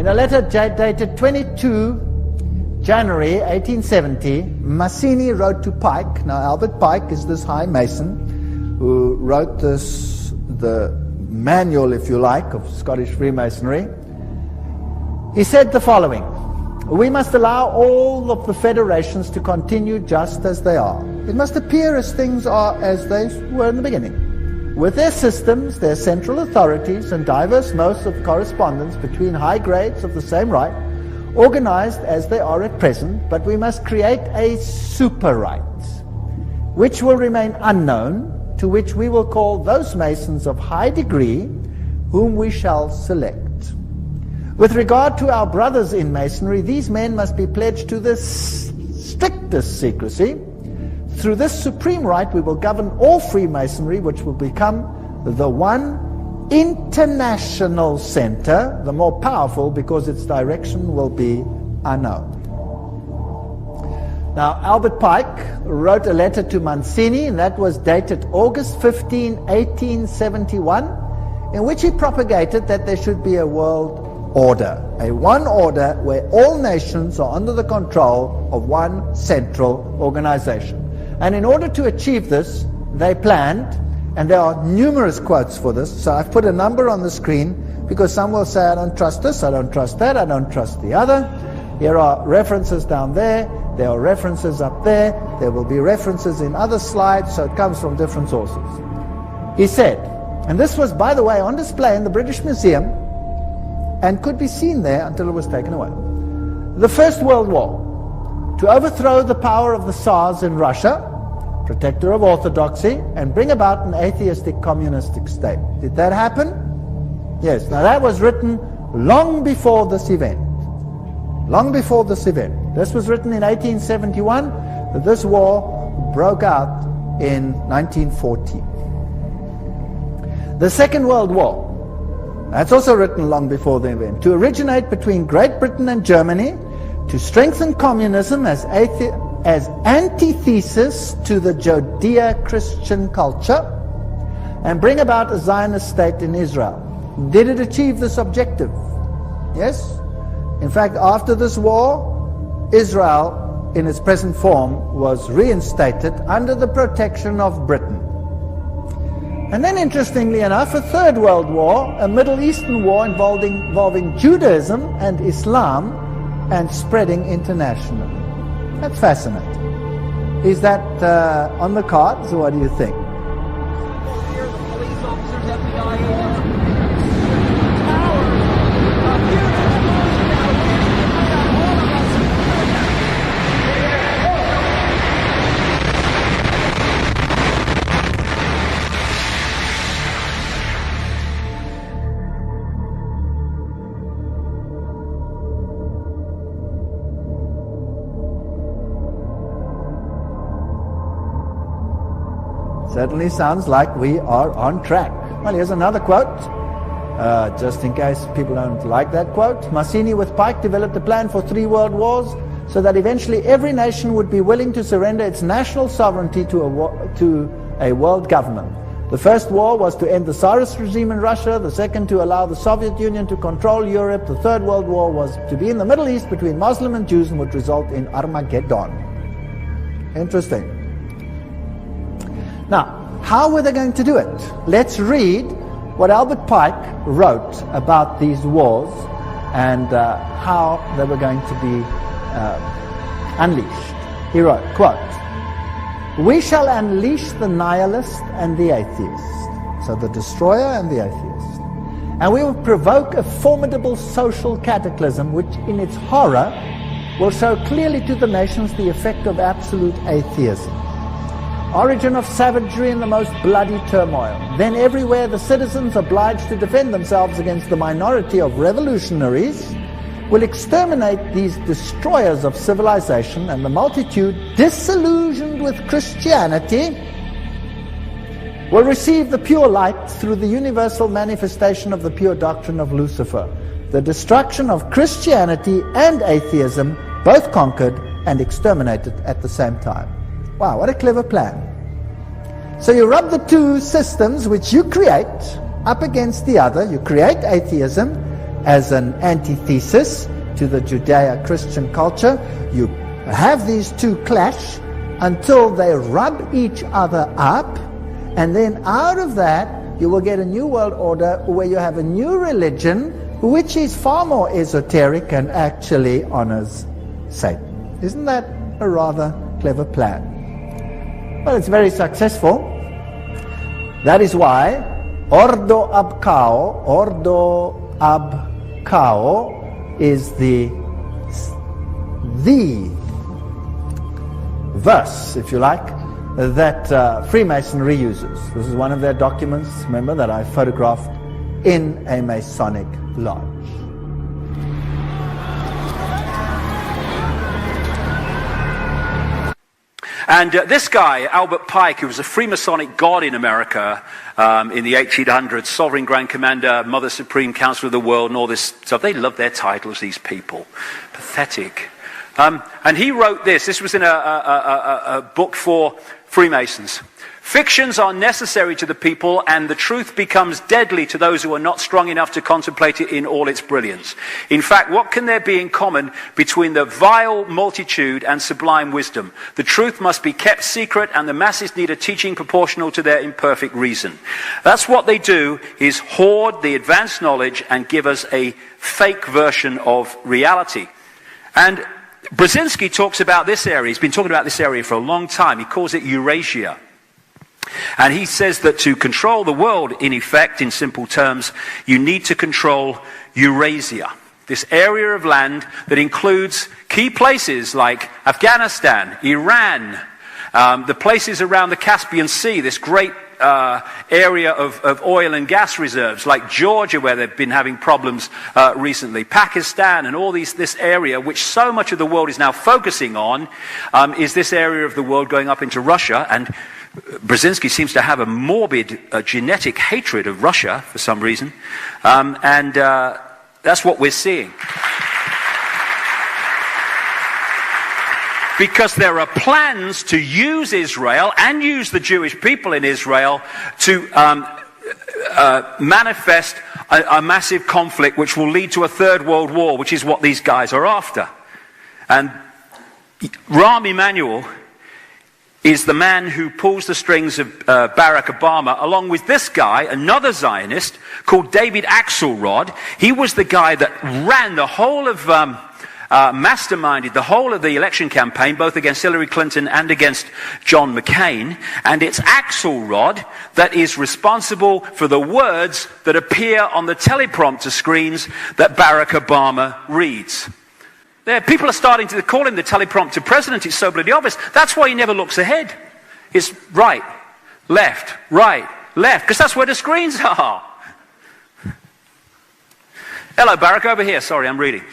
In a letter dated 22 January 1870, Mazzini wrote to Pike. Now, Albert Pike is this high Mason who wrote the manual, if you like, of Scottish Freemasonry. He said the following: "We must allow all of the federations to continue just as they are. It must appear as things are as they were in the beginning, with their systems, their central authorities, and diverse modes of correspondence between high grades of the same right, organized as they are at present, but we must create a super right, which will remain unknown, to which we will call those Masons of high degree, whom we shall select. With regard to our brothers in Masonry, these men must be pledged to the strictest secrecy. Through this supreme right, we will govern all Freemasonry, which will become the one international center, the more powerful because its direction will be unknown." Now, Albert Pike wrote a letter to Mazzini, and that was dated August 15, 1871, in which he propagated that there should be a world order, a one order where all nations are under the control of one central organization. And in order to achieve this, they planned, and there are numerous quotes for this, so I've put a number on the screen because some will say, I don't trust this, I don't trust that, I don't trust the other. Here are references down there, there are references up there, there will be references in other slides, so it comes from different sources. He said, and this was, by the way, on display in the British Museum, and could be seen there until it was taken away. The First World War, to overthrow the power of the Tsars in Russia, protector of orthodoxy, and bring about an atheistic communistic state. Did that happen? Yes. Now that was written long before this event. Long before this event. This was written in 1871. This war broke out in 1914. The Second World War, that's also written long before the event. To originate between Great Britain and Germany, to strengthen communism as antithesis to the Judeo-Christian culture, and bring about a Zionist state in Israel. Did it achieve this objective? Yes. In fact, after this war, Israel, in its present form, was reinstated under the protection of Britain. And then, interestingly enough, a Third World War, a Middle Eastern war involving Judaism and Islam and spreading internationally. That's fascinating. Is that on the cards, or what do you think? Certainly sounds like we are on track. Well, here's another quote, just in case people don't like that quote. Mazzini with Pike developed a plan for 3 world wars so that eventually every nation would be willing to surrender its national sovereignty to a world government. The first war was to end the Tsarist regime in Russia, the second to allow the Soviet Union to control Europe, the Third World War was to be in the Middle East between Muslim and Jews and would result in Armageddon. Interesting. Now, how were they going to do it? Let's read what Albert Pike wrote about these wars and how they were going to be unleashed. He wrote, quote, "We shall unleash the nihilist and the atheist," so the destroyer and the atheist, "and we will provoke a formidable social cataclysm which in its horror will show clearly to the nations the effect of absolute atheism. Origin of savagery and the most bloody turmoil. Then everywhere the citizens obliged to defend themselves against the minority of revolutionaries will exterminate these destroyers of civilization, and the multitude, disillusioned with Christianity, will receive the pure light through the universal manifestation of the pure doctrine of Lucifer. The destruction of Christianity and atheism, both conquered and exterminated at the same time." Wow, what a clever plan. So you rub the two systems which you create up against the other. You create atheism, as an antithesis to the Judeo-Christian culture. You have these two clash until they rub each other up, and then out of that you will get a new world order where you have a new religion which is far more esoteric and actually honors Satan. Isn't that a rather clever plan? Well, it's very successful. That is why Ordo ab Cao is the verse, if you like, that Freemasonry uses. This is one of their documents, remember, that I photographed in a Masonic lodge. And this guy, Albert Pike, who was a Freemasonic god in America in the 1800s, Sovereign Grand Commander, Mother Supreme Council of the World, and all this stuff. They love their titles, these people. Pathetic. And he wrote this. This was in a book for Freemasons. Fictions are necessary to the people, and the truth becomes deadly to those who are not strong enough to contemplate it in all its brilliance. In fact, what can there be in common between the vile multitude and sublime wisdom? The truth must be kept secret, and the masses need a teaching proportional to their imperfect reason. That's what they do, is hoard the advanced knowledge and give us a fake version of reality. And Brzezinski talks about this area. He's been talking about this area for a long time. He calls it Eurasia. And he says that to control the world, in effect, in simple terms, you need to control Eurasia. This area of land that includes key places like Afghanistan, Iran, the places around the Caspian Sea, this great area of oil and gas reserves, like Georgia, where they've been having problems recently, Pakistan, and all this area, which so much of the world is now focusing on, is this area of the world going up into Russia. And Brzezinski seems to have a morbid genetic hatred of Russia for some reason, and that's what we're seeing. Because there are plans to use Israel and use the Jewish people in Israel to manifest a massive conflict which will lead to a third world war, which is what these guys are after. And Rahm Emanuel is the man who pulls the strings of Barack Obama, along with this guy, another Zionist, called David Axelrod. He was the guy that ran the whole of, masterminded the whole of the election campaign, both against Hillary Clinton and against John McCain. And it's Axelrod that is responsible for the words that appear on the teleprompter screens that Barack Obama reads. People are starting to call him the teleprompter president. It's so bloody obvious. That's why he never looks ahead. It's right, left, because that's where the screens are. Hello, Barack, over here. Sorry, I'm reading.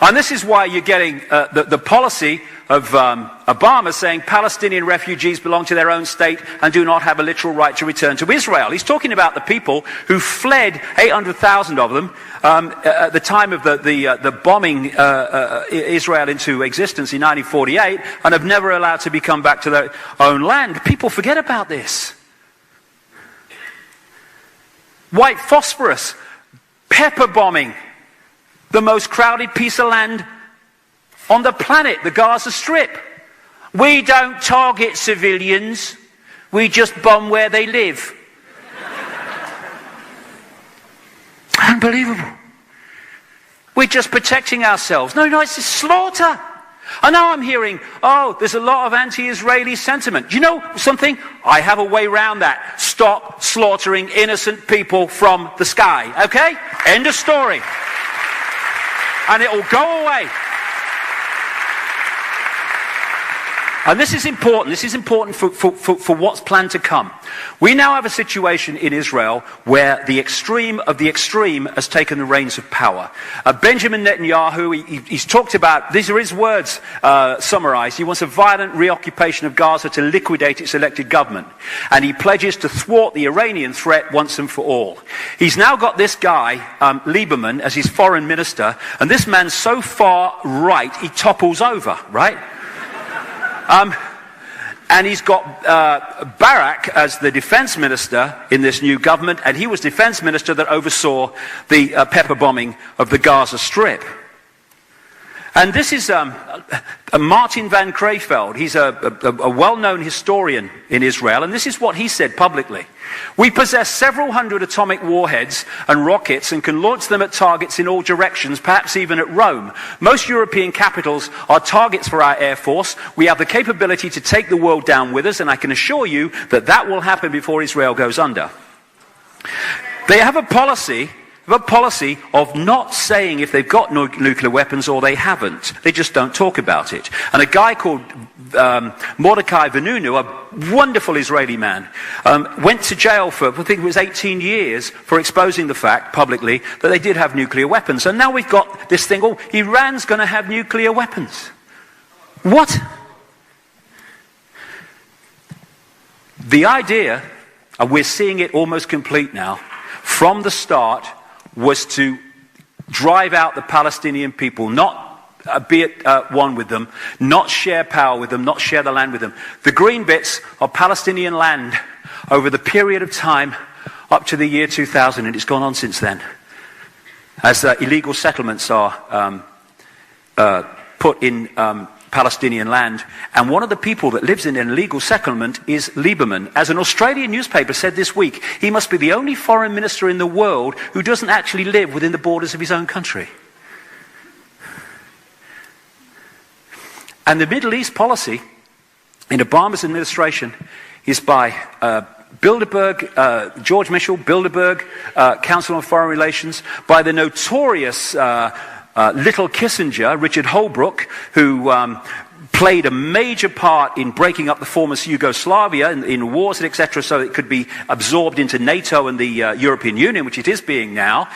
And this is why you're getting the policy of Obama saying Palestinian refugees belong to their own state and do not have a literal right to return to Israel. He's talking about the people who fled, 800,000 of them, at the time of the bombing Israel into existence in 1948, and have never allowed to come back to their own land. People forget about this. White phosphorus, pepper bombing, the most crowded piece of land on the planet, the Gaza Strip. We don't target civilians, we just bomb where they live. Unbelievable. We're just protecting ourselves. No, it's a slaughter. And now I'm hearing, there's a lot of anti-Israeli sentiment. You know something? I have a way around that. Stop slaughtering innocent people from the sky, okay? End of story. And it'll go away. And this is important. This is important for what's planned to come. We now have a situation in Israel where the extreme of the extreme has taken the reins of power. Benjamin Netanyahu, he's talked about, these are his words summarized, he wants a violent reoccupation of Gaza to liquidate its elected government. And he pledges to thwart the Iranian threat once and for all. He's now got this guy, Lieberman, as his foreign minister, and this man's so far right, he topples over, right? And he's got Barak as the defense minister in this new government, and he was defense minister that oversaw the pepper bombing of the Gaza Strip. And this is Martin van Creveld. He's a well-known historian in Israel, and this is what he said publicly. We possess several hundred atomic warheads and rockets and can launch them at targets in all directions, perhaps even at Rome. Most European capitals are targets for our Air Force. We have the capability to take the world down with us, and I can assure you that that will happen before Israel goes under. They have a policy of not saying if they've got nuclear weapons or they haven't. They just don't talk about it. And a guy called Mordechai Vanunu, a wonderful Israeli man, went to jail for, I think it was 18 years, for exposing the fact publicly that they did have nuclear weapons. And now we've got this thing, oh, Iran's going to have nuclear weapons. What? The idea, and we're seeing it almost complete now, from the start, was to drive out the Palestinian people, not be at one with them, not share power with them, not share the land with them. The green bits are Palestinian land over the period of time up to the year 2000, and it's gone on since then, as illegal settlements are put in Palestinian land. And one of the people that lives in an illegal settlement is Lieberman. As an Australian newspaper said this week, he must be the only foreign minister in the world who doesn't actually live within the borders of his own country. And the Middle East policy in Obama's administration is by Bilderberg, George Mitchell, Bilderberg, Council on Foreign Relations, by the notorious little Kissinger, Richard Holbrooke, who played a major part in breaking up the former Yugoslavia in wars, etc., so it could be absorbed into NATO and the European Union, which it is being now.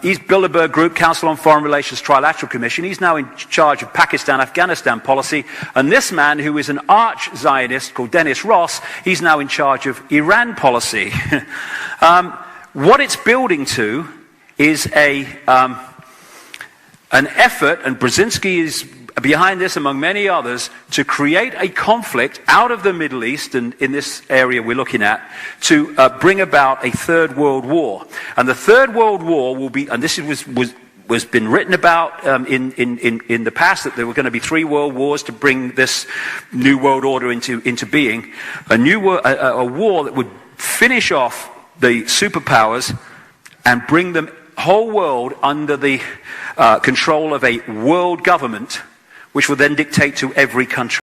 He's Bilderberg Group, Council on Foreign Relations, Trilateral Commission. He's now in charge of Pakistan-Afghanistan policy. And this man, who is an arch-Zionist called Dennis Ross, he's now in charge of Iran policy. What it's building to is an effort, and Brzezinski is behind this among many others, to create a conflict out of the Middle East and in this area we're looking at, to bring about a third world war. And the third world war will be, and this was been written about in the past, that there were going to be 3 world wars to bring this new world order into being. A war that would finish off the superpowers and bring the whole world under the control of a world government, which will then dictate to every country.